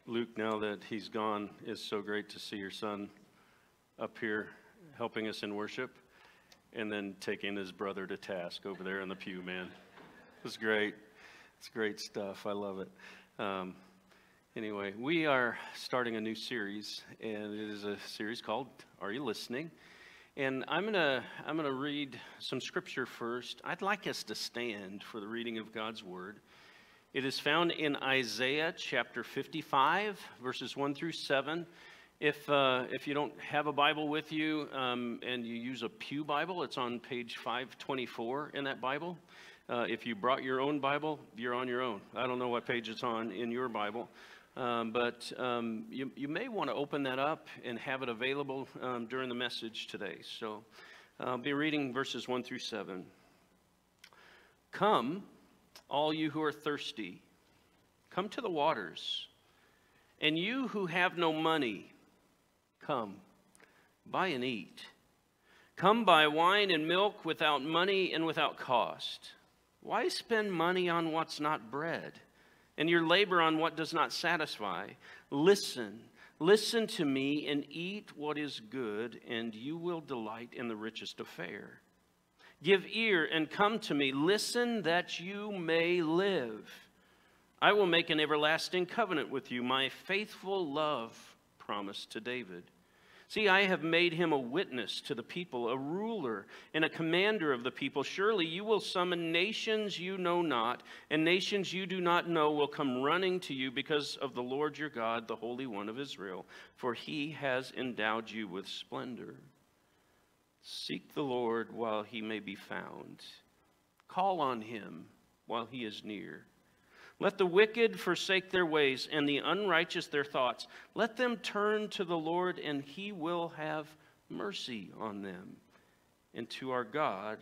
Luke, now that he's gone, it's so great to see your son up here helping us in worship and then taking his brother to task over there in the pew, man. It's great. It's great stuff. I love it. Anyway, we are starting a new series, and it is a series called Are You Listening? And I'm gonna read some scripture first. I'd like us to stand for the reading of God's Word. It is found in Isaiah chapter 55, verses 1 through 7. If you don't have a Bible with you and you use a pew Bible, it's on page 524 in that Bible. If you brought your own Bible, you're on your own. I don't know what page it's on in your Bible. But you may want to open that up and have it available during the message today. So I'll be reading verses 1 through 7. Come, all you who are thirsty, come to the waters. And you who have no money, come, buy and eat. Come buy wine and milk without money and without cost. Why spend money on what's not bread, and your labor on what does not satisfy? Listen to me and eat what is good, and you will delight in the richest of fare. Give ear and come to me. Listen that you may live. I will make an everlasting covenant with you, my faithful love promised to David. See, I have made him a witness to the people, a ruler and a commander of the people. Surely you will summon nations you know not, and nations you do not know will come running to you because of the Lord your God, the Holy One of Israel, for he has endowed you with splendor. Seek the Lord while he may be found. Call on him while he is near. Let the wicked forsake their ways and the unrighteous their thoughts. Let them turn to the Lord, and he will have mercy on them, and to our God,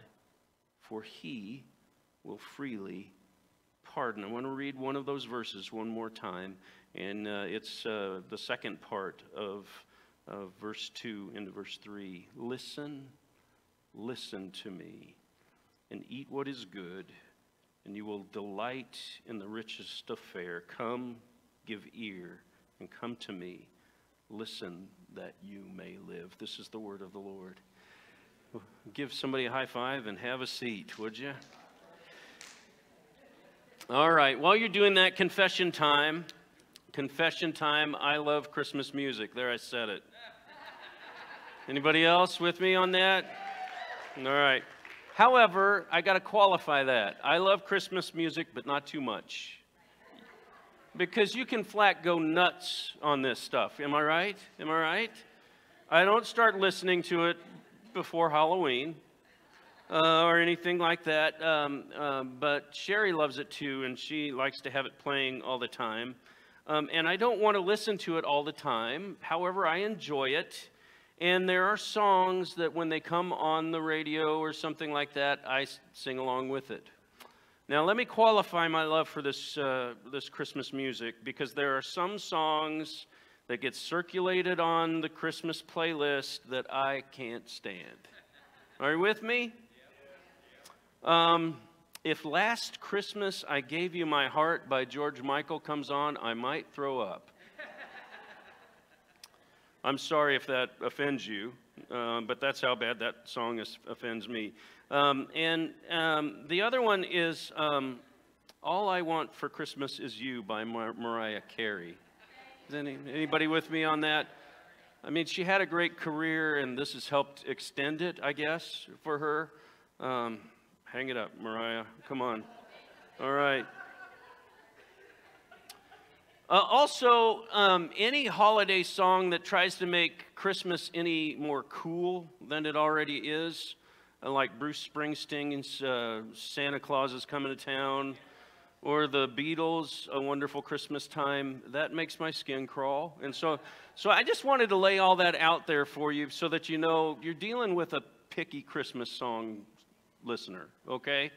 for he will freely pardon. I want to read one of those verses one more time, and it's the second part of verse 2 into verse 3. Listen to me, and eat what is good, and you will delight in the richest of fare. Come, give ear, and come to me. Listen that you may live. This is the word of the Lord. Give somebody a high five and have a seat, would you? All right, while you're doing that, confession time. Confession time, I love Christmas music. There, I said it. Anybody else with me on that? All right. However, I got to qualify that. I love Christmas music, but not too much. Because you can flat go nuts on this stuff. Am I right? Am I right? I don't start listening to it before Halloween or anything like that. But Sherry loves it too, and she likes to have it playing all the time. And I don't want to listen to it all the time. However, I enjoy it. And there are songs that when they come on the radio or something like that, I sing along with it. Now, let me qualify my love for this Christmas music, because there are some songs that get circulated on the Christmas playlist that I can't stand. Are you with me? If Last Christmas I Gave You My Heart by George Michael comes on, I might throw up. I'm sorry if that offends you, but that's how bad that song offends me. The other one is All I Want for Christmas Is You by Mariah Carey. Is anybody with me on that? I mean, she had a great career, and this has helped extend it, I guess, for her. Hang it up, Mariah. Come on. All right. Also, any holiday song that tries to make Christmas any more cool than it already is, like Bruce Springsteen's Santa Claus is Coming to Town, or the Beatles' A Wonderful Christmas Time, that makes my skin crawl. And so I just wanted to lay all that out there for you so that you know you're dealing with a picky Christmas song listener, okay?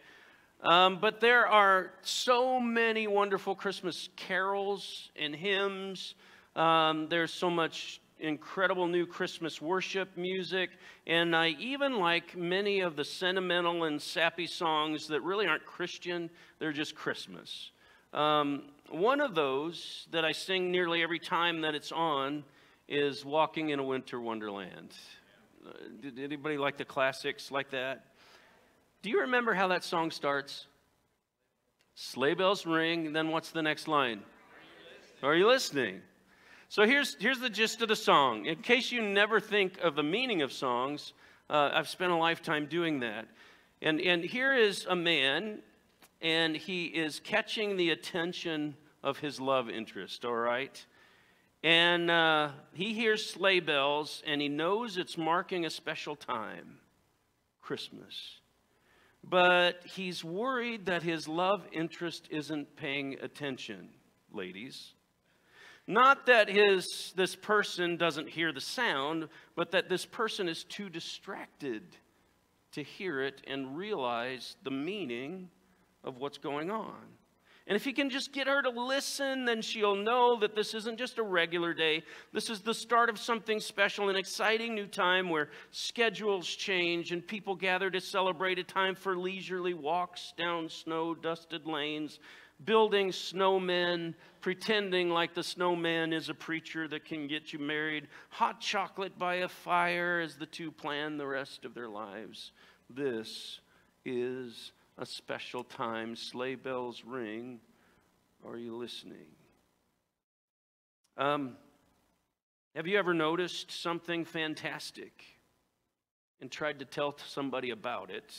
But there are so many wonderful Christmas carols and hymns. There's so much incredible new Christmas worship music. And I even like many of the sentimental and sappy songs that really aren't Christian. They're just Christmas. One of those that I sing nearly every time that it's on is Walking in a Winter Wonderland. Did anybody like the classics like that? Do you remember how that song starts? Sleigh bells ring, and then what's the next line? Are you listening? So here's the gist of the song. In case you never think of the meaning of songs, I've spent a lifetime doing that. And here is a man, and he is catching the attention of his love interest, all right? And he hears sleigh bells, and he knows it's marking a special time, Christmas. But he's worried that his love interest isn't paying attention, ladies. Not that this person doesn't hear the sound, but that this person is too distracted to hear it and realize the meaning of what's going on. And if he can just get her to listen, then she'll know that this isn't just a regular day. This is the start of something special, an exciting new time where schedules change and people gather to celebrate, a time for leisurely walks down snow-dusted lanes, building snowmen, pretending like the snowman is a preacher that can get you married, hot chocolate by a fire as the two plan the rest of their lives. This is a special time. Sleigh bells ring. Are you listening? Have you ever noticed something fantastic and tried to tell somebody about it,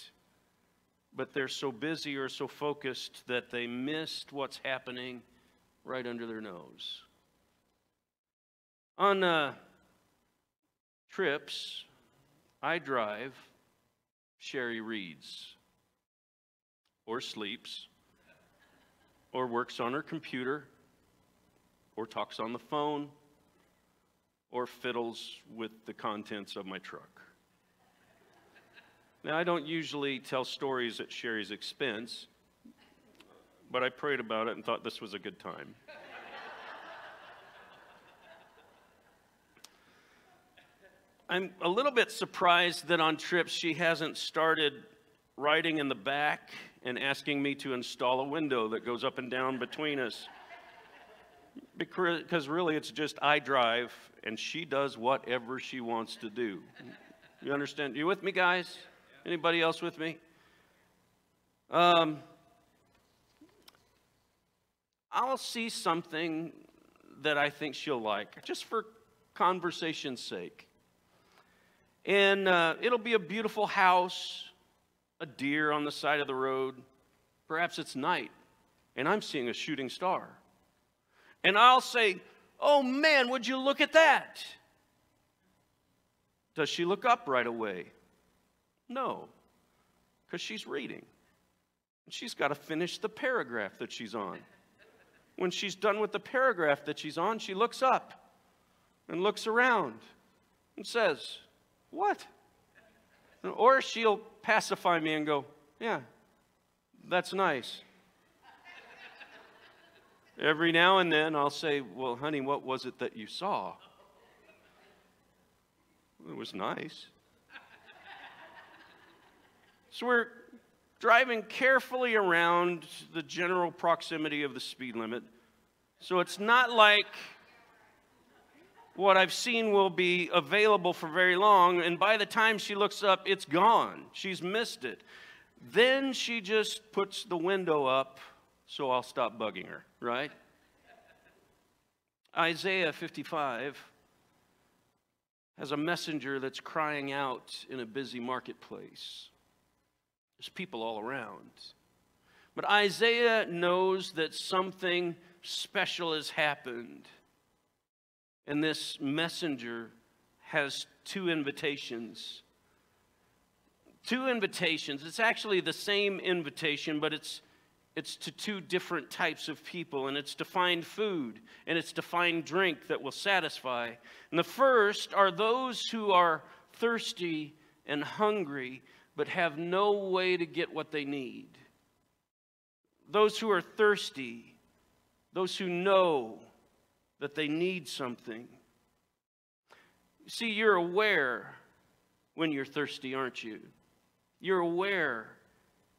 but they're so busy or so focused that they missed what's happening right under their nose? On trips I drive, Sherry reads, or sleeps, or works on her computer, or talks on the phone, or fiddles with the contents of my truck. Now, I don't usually tell stories at Sherry's expense, but I prayed about it and thought this was a good time. I'm a little bit surprised that on trips she hasn't started writing in the back and asking me to install a window that goes up and down between us. Because really it's just I drive and she does whatever she wants to do. You understand? You with me, guys? Anybody else with me? I'll see something that I think she'll like, just for conversation's sake. And it'll be a beautiful house, a deer on the side of the road. Perhaps it's night, and I'm seeing a shooting star. And I'll say, "Oh man, would you look at that?" Does she look up right away? No, because she's reading. And she's got to finish the paragraph that she's on. When she's done with the paragraph that she's on, she looks up and looks around and says, "What?" Or she'll pacify me and go, "Yeah, that's nice." Every now and then I'll say, "Well, honey, what was it that you saw?" "It was nice." So we're driving carefully around the general proximity of the speed limit. So it's not like what I've seen will be available for very long, and by the time she looks up, it's gone. She's missed it. Then she just puts the window up, so I'll stop bugging her, right? Isaiah 55 has a messenger that's crying out in a busy marketplace. There's people all around. But Isaiah knows that something special has happened. And this messenger has two invitations. Two invitations. It's actually the same invitation, but it's to two different types of people. And it's to find food, and it's to find drink that will satisfy. And the first are those who are thirsty and hungry, but have no way to get what they need. Those who are thirsty, those who know that they need something. See, you're aware when you're thirsty, aren't you? You're aware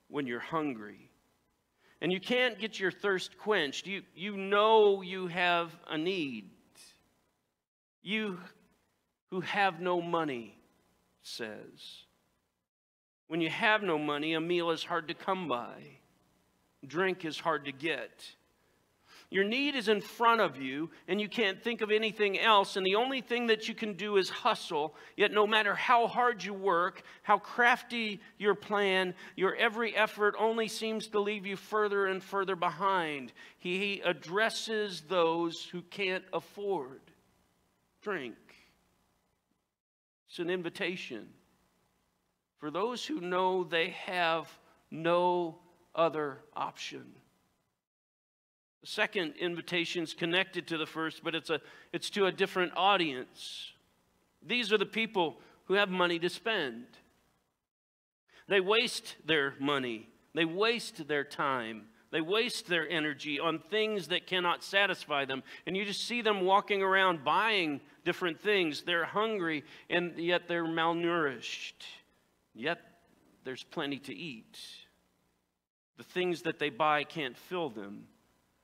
when you're hungry. and you can't get your thirst quenched. You know you have a need. You who have no money says. When you have no money, a meal is hard to come by. Drink is hard to get. Your need is in front of you, and you can't think of anything else, and the only thing that you can do is hustle. Yet no matter how hard you work, how crafty your plan, your every effort only seems to leave you further and further behind. He addresses those who can't afford drink. It's an invitation for those who know they have no other option. The second invitation is connected to the first, but it's to a different audience. These are the people who have money to spend. They waste their money. They waste their time. They waste their energy on things that cannot satisfy them. And you just see them walking around buying different things. They're hungry, and yet they're malnourished. Yet there's plenty to eat. The things that they buy can't fill them.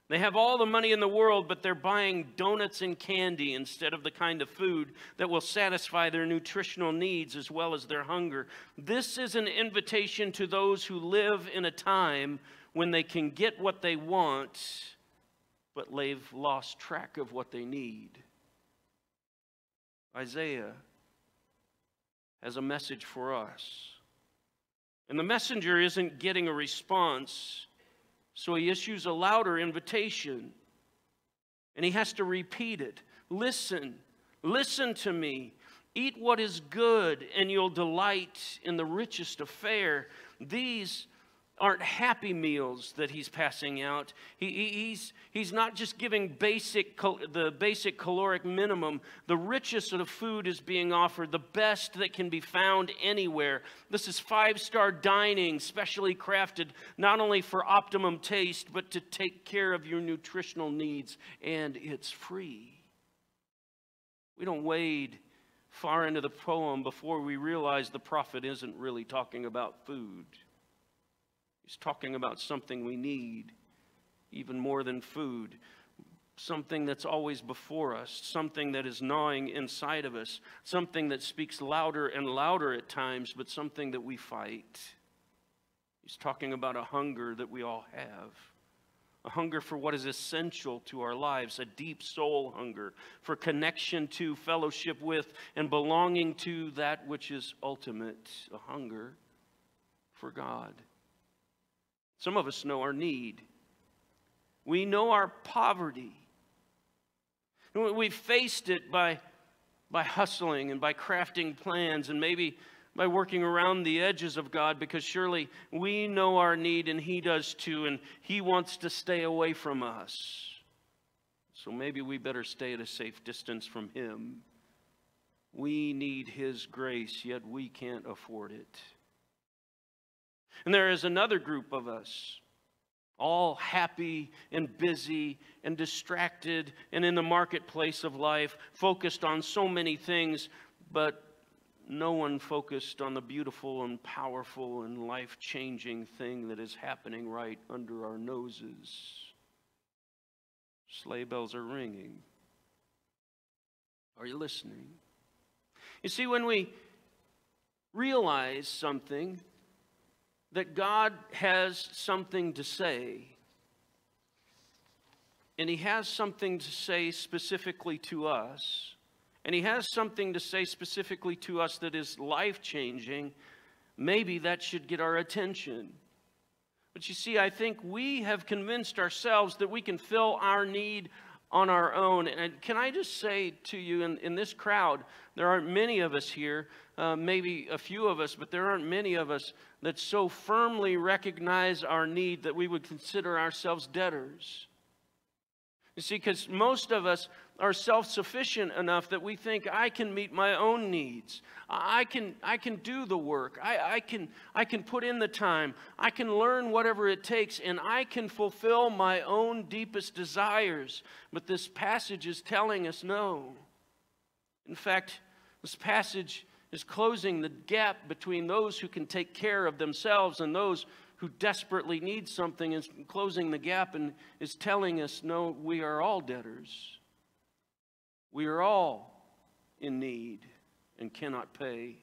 They have all the money in the world, but they're buying donuts and candy instead of the kind of food that will satisfy their nutritional needs as well as their hunger. This is an invitation to those who live in a time when they can get what they want, but they've lost track of what they need. Isaiah has a message for us. And the messenger isn't getting a response, so he issues a louder invitation. And he has to repeat it. Listen to me. Eat what is good, and you'll delight in the richest of fare. These aren't happy meals that he's passing out. He's not just giving the basic caloric minimum. The richest of the food is being offered, the best that can be found anywhere. This is 5-star dining, specially crafted not only for optimum taste, but to take care of your nutritional needs, and it's free. We don't wade far into the poem before we realize the prophet isn't really talking about food. He's talking about something we need, even more than food. Something that's always before us, something that is gnawing inside of us, something that speaks louder and louder at times, but something that we fight. He's talking about a hunger that we all have. A hunger for what is essential to our lives, a deep soul hunger for connection to, fellowship with, and belonging to that which is ultimate, a hunger for God. Some of us know our need. We know our poverty. We've faced it by hustling and by crafting plans and maybe by working around the edges of God, because surely we know our need and He does too, and He wants to stay away from us. So maybe we better stay at a safe distance from Him. We need His grace, yet we can't afford it. And there is another group of us, all happy and busy and distracted and in the marketplace of life, focused on so many things, but no one focused on the beautiful and powerful and life-changing thing that is happening right under our noses. Sleigh bells are ringing. Are you listening? You see, when we realize something, that God has something to say, and He has something to say specifically to us, and He has something to say specifically to us that is life-changing, maybe that should get our attention. But you see, I think we have convinced ourselves that we can fill our need on our own. And can I just say to you, in this crowd, there aren't many of us here, maybe a few of us, but there aren't many of us that so firmly recognize our need that we would consider ourselves debtors. You see, because most of us are self-sufficient enough that we think, I can meet my own needs. I can do the work. I can put in the time. I can learn whatever it takes, and I can fulfill my own deepest desires. But this passage is telling us no. In fact, this passage is closing the gap between those who can take care of themselves and those who desperately needs something is closing the gap and is telling us, no, we are all debtors. We are all in need and cannot pay.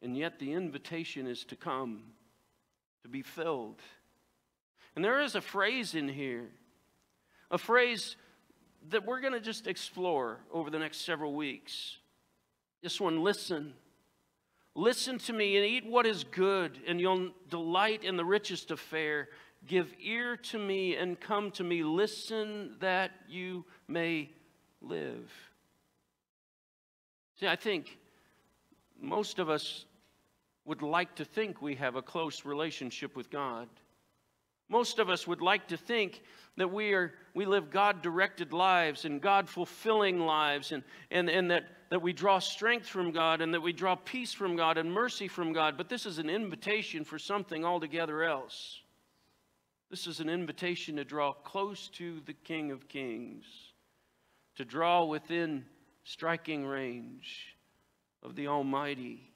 And yet the invitation is to come, to be filled. And there is a phrase in here, a phrase that we're going to just explore over the next several weeks. This one, listen. Listen to me and eat what is good, and you'll delight in the richest of fare. Give ear to me and come to me. Listen that you may live. See, I think most of us would like to think we have a close relationship with God. Most of us would like to think that we live God-directed lives and God-fulfilling lives, and that we draw strength from God and that we draw peace from God and mercy from God. But this is an invitation for something altogether else. This is an invitation to draw close to the King of Kings, to draw within striking range of the Almighty,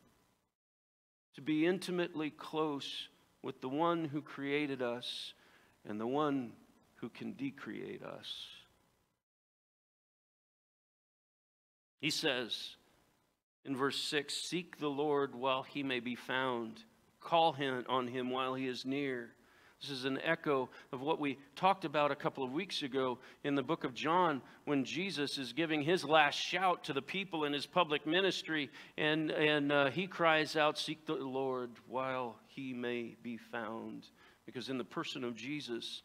to be intimately close with the one who created us and the one who can decreate us. He says in verse 6, seek the Lord while he may be found. Call on him while he is near. This is an echo of what we talked about a couple of weeks ago in the book of John, when Jesus is giving his last shout to the people in his public ministry, and he cries out, seek the Lord while he may be found. Because in the person of Jesus,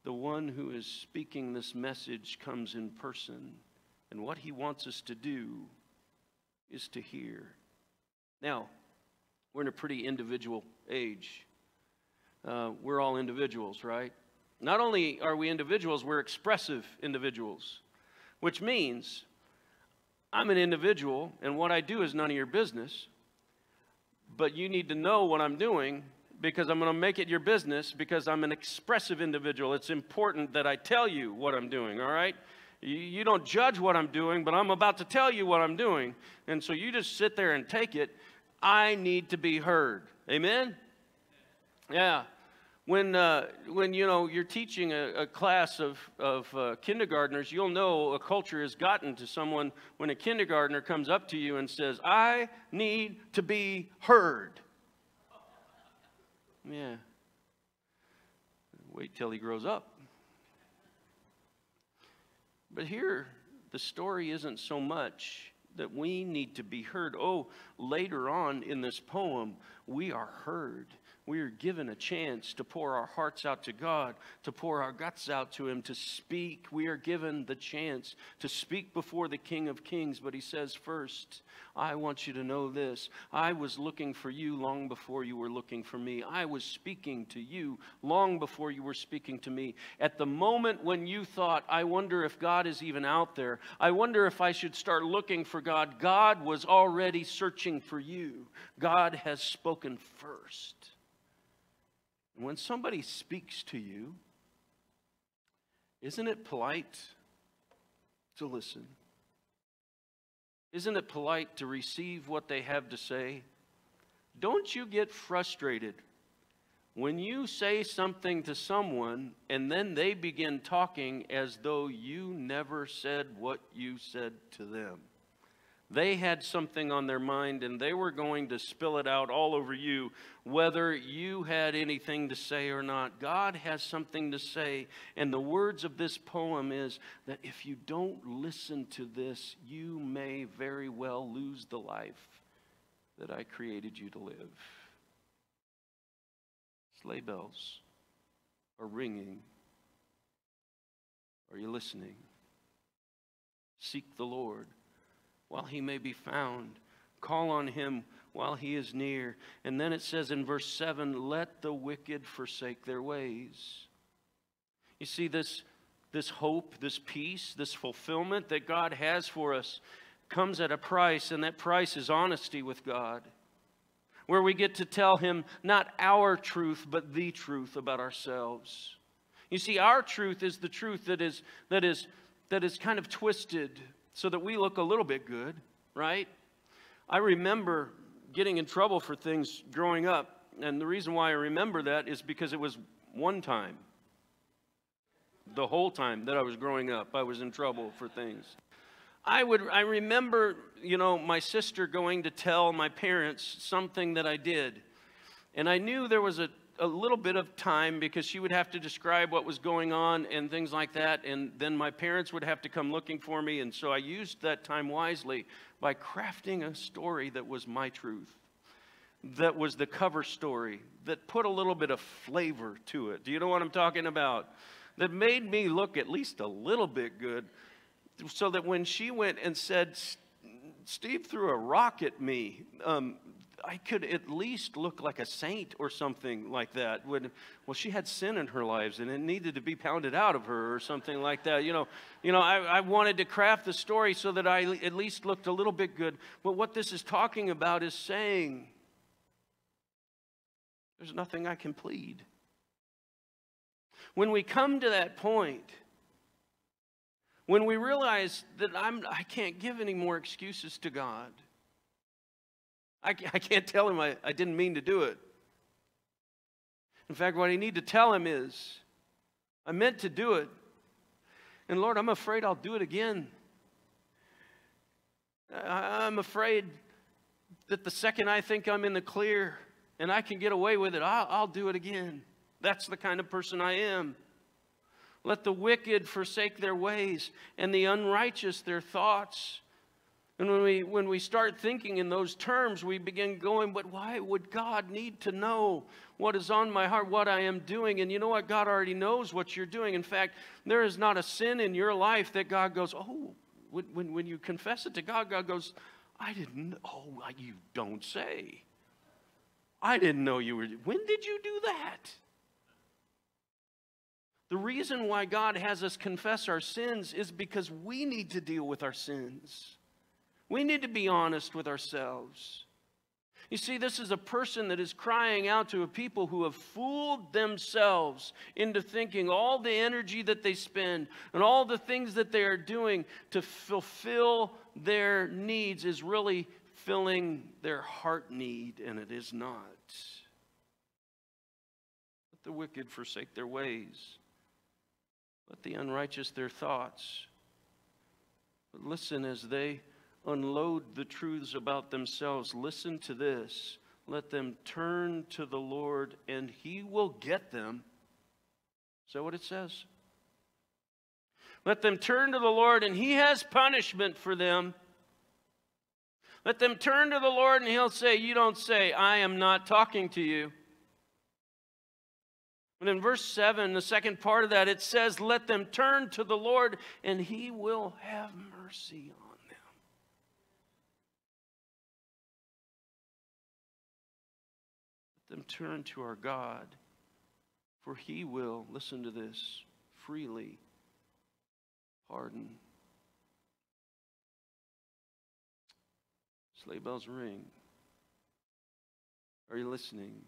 the one who is speaking this message comes in person, and what he wants us to do is to hear. Now, we're in a pretty individual age. We're all individuals, right? Not only are we individuals, we're expressive individuals, which means I'm an individual, and what I do is none of your business, but you need to know what I'm doing, because I'm going to make it your business, because I'm an expressive individual. It's important that I tell you what I'm doing, all right? You don't judge what I'm doing, but I'm about to tell you what I'm doing, and so you just sit there and take it. I need to be heard. Amen? Yeah. When you know you're teaching a class of kindergartners, you'll know a culture has gotten to someone when a kindergartner comes up to you and says, I need to be heard. Yeah. Wait till he grows up. But here, the story isn't so much that we need to be heard. Oh, later on in this poem, we are heard. We are given a chance to pour our hearts out to God, to pour our guts out to him, to speak. We are given the chance to speak before the King of Kings. But he says, first, I want you to know this. I was looking for you long before you were looking for me. I was speaking to you long before you were speaking to me. At the moment when you thought, I wonder if God is even out there, I wonder if I should start looking for God, God was already searching for you. God has spoken first. When somebody speaks to you, isn't it polite to listen? Isn't it polite to receive what they have to say? Don't you get frustrated when you say something to someone and then they begin talking as though you never said what you said to them? They had something on their mind and they were going to spill it out all over you, whether you had anything to say or not. God has something to say, and the words of this poem is that if you don't listen to this, you may very well lose the life that I created you to live. Sleigh bells are ringing. Are you listening? Seek the Lord while he may be found. Call on him while he is near. And then it says in verse 7, let the wicked forsake their ways. You see, this hope, this peace, this fulfillment that God has for us comes at a price, and that price is honesty with God, where we get to tell him not our truth, but the truth about ourselves. You see, our truth is the truth that is kind of twisted so that we look a little bit good, right? I remember getting in trouble for things growing up. And the reason why I remember that is because it was one time. The whole time that I was growing up, I was in trouble for things. I remember, my sister going to tell my parents something that I did. And I knew there was a little bit of time because she would have to describe what was going on and things like that. And then my parents would have to come looking for me. And so I used that time wisely by crafting a story that was my truth. That was the cover story that put a little bit of flavor to it. Do you know what I'm talking about? That made me look at least a little bit good, so that when she went and said, Steve threw a rock at me, I could at least look like a saint or something like that. Well, she had sin in her lives and it needed to be pounded out of her or something like that. I wanted to craft the story so that I at least looked a little bit good. But what this is talking about is saying, there's nothing I can plead. When we come to that point, when we realize that I can't give any more excuses to God, I can't tell him I didn't mean to do it. In fact, what I need to tell him is, I meant to do it, and Lord, I'm afraid I'll do it again. I'm afraid that the second I think I'm in the clear and I can get away with it, I'll do it again. That's the kind of person I am. Let the wicked forsake their ways and the unrighteous their thoughts. And when we start thinking in those terms, we begin going, but why would God need to know what is on my heart, what I am doing? And you know what? God already knows what you're doing. In fact, there is not a sin in your life that God goes, oh, when you confess it to God, God goes, I didn't know. Oh, you don't say. I didn't know you were. When did you do that? The reason why God has us confess our sins is because we need to deal with our sins. We need to be honest with ourselves. You see, this is a person that is crying out to a people who have fooled themselves into thinking all the energy that they spend and all the things that they are doing to fulfill their needs is really filling their heart need, and it is not. Let the wicked forsake their ways. Let the unrighteous their thoughts. But listen, as they unload the truths about themselves, listen to this. Let them turn to the Lord, and he will get them. Is that what it says? Let them turn to the Lord, and he has punishment for them. Let them turn to the Lord, and he'll say, you don't say, I am not talking to you. But in verse 7, the second part of that, it says, let them turn to the Lord, and he will have mercy on them. Let them turn to our God, for he will, listen to this, freely pardon. Sleigh bells ring. Are you listening?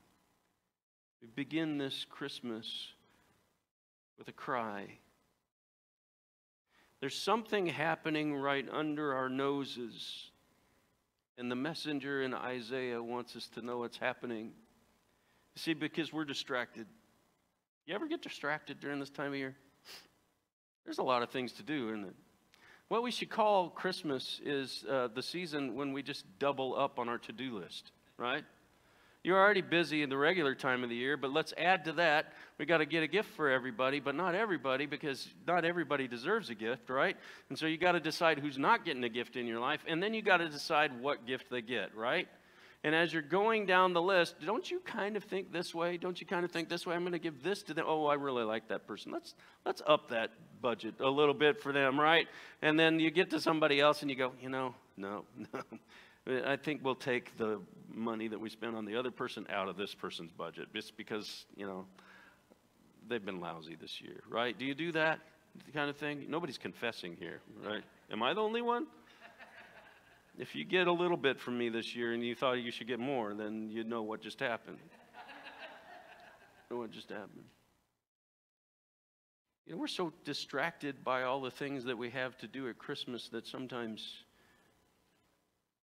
We begin this Christmas with a cry. There's something happening right under our noses, and the messenger in Isaiah wants us to know what's happening. You see, because we're distracted. You ever get distracted during this time of year? There's a lot of things to do, isn't it? What we should call Christmas is the season when we just double up on our to-do list, right? You're already busy in the regular time of the year, but let's add to that. We got to get a gift for everybody, but not everybody, because not everybody deserves a gift, right? And so you got to decide who's not getting a gift in your life, and then you got to decide what gift they get, right? And as you're going down the list, don't you kind of think this way? Don't you kind of think this way? I'm going to give this to them. Oh, I really like that person. Let's up that budget a little bit for them, right? And then you get to somebody else and you go, no. I think we'll take the money that we spent on the other person out of this person's budget just because, they've been lousy this year, right? Do you do that kind of thing? Nobody's confessing here, right? Am I the only one? If you get a little bit from me this year and you thought you should get more, then you know what just happened. What just happened? We're so distracted by all the things that we have to do at Christmas that sometimes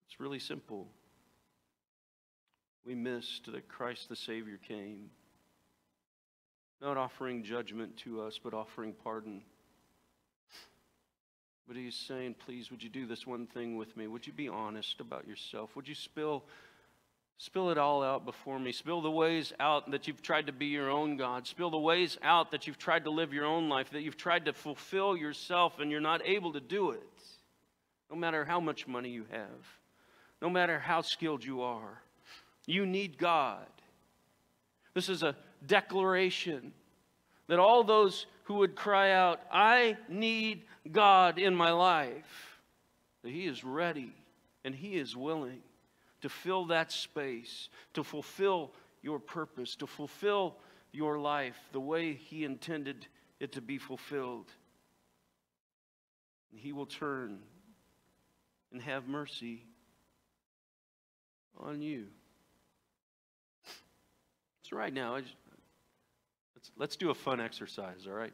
it's really simple. We missed that Christ the Savior came, not offering judgment to us, but offering pardon. But he's saying, please, would you do this one thing with me? Would you be honest about yourself? Would you spill it all out before me? Spill the ways out that you've tried to be your own God. Spill the ways out that you've tried to live your own life, that you've tried to fulfill yourself and you're not able to do it. No matter how much money you have, no matter how skilled you are, you need God. This is a declaration that all those who would cry out, I need God in my life, that He is ready and He is willing to fill that space, to fulfill your purpose, to fulfill your life the way He intended it to be fulfilled. And He will turn and have mercy on you. So right now, let's do a fun exercise, all right?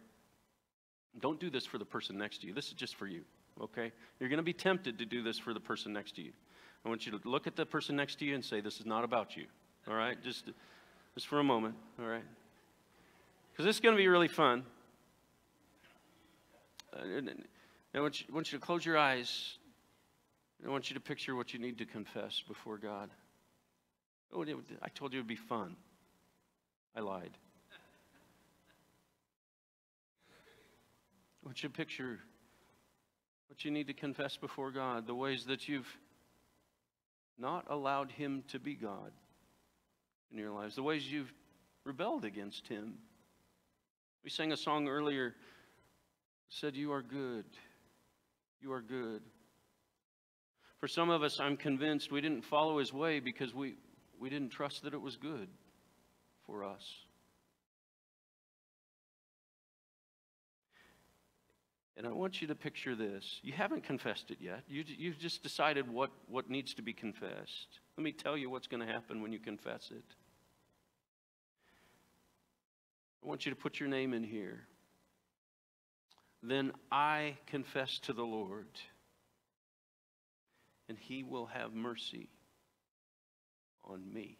Don't do this for the person next to you. This is just for you, okay? You're going to be tempted to do this for the person next to you. I want you to look at the person next to you and say, this is not about you, all right? Just for a moment, all right? Because this is going to be really fun. I want you to close your eyes. I want you to picture what you need to confess before God. Oh, I told you it would be fun. I lied. I want you to picture what you need to confess before God, the ways that you've not allowed Him to be God in your lives, the ways you've rebelled against Him. We sang a song earlier, said, you are good. You are good. For some of us, I'm convinced we didn't follow His way because we didn't trust that it was good for us. And I want you to picture this. You haven't confessed it yet. You've just decided what needs to be confessed. Let me tell you what's going to happen when you confess it. I want you to put your name in here. Then I confess to the Lord, and He will have mercy on me.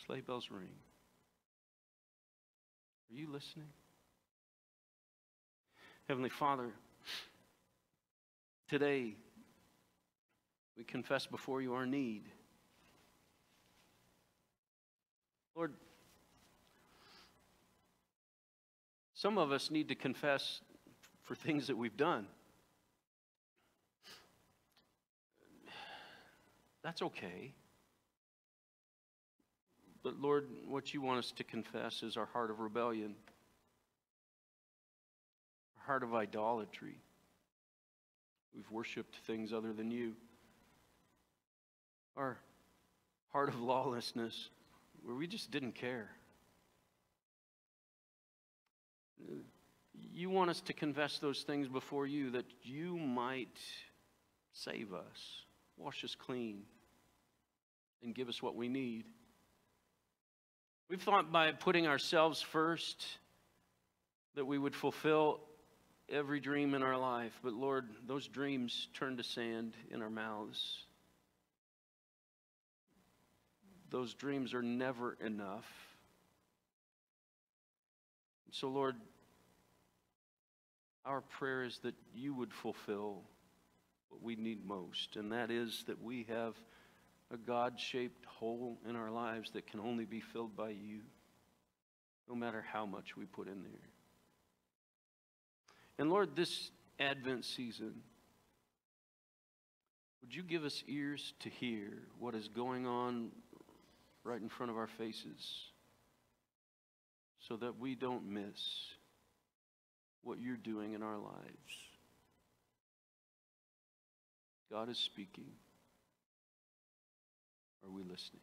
Sleigh bells ring. Are you listening? Heavenly Father, today we confess before you our need. Lord, some of us need to confess for things that we've done. That's okay. But Lord, what you want us to confess is our heart of rebellion, our heart of idolatry. We've worshiped things other than you. Our heart of lawlessness, where we just didn't care. You want us to confess those things before you that you might save us, wash us clean, and give us what we need. We've thought by putting ourselves first that we would fulfill every dream in our life. But Lord, those dreams turn to sand in our mouths. Those dreams are never enough. So Lord, our prayer is that you would fulfill what we need most, and that is that we have a God-shaped hole in our lives that can only be filled by you, no matter how much we put in there. And Lord, this Advent season, would you give us ears to hear what is going on right in front of our faces, so that we don't miss what you're doing in our lives. God is speaking. Are we listening?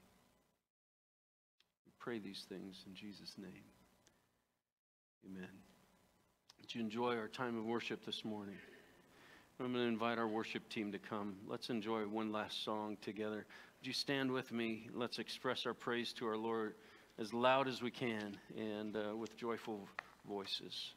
We pray these things in Jesus' name. Amen. Did you enjoy our time of worship this morning? I'm going to invite our worship team to come. Let's enjoy one last song together. Would you stand with me? Let's express our praise to our Lord as loud as we can and with joyful voices.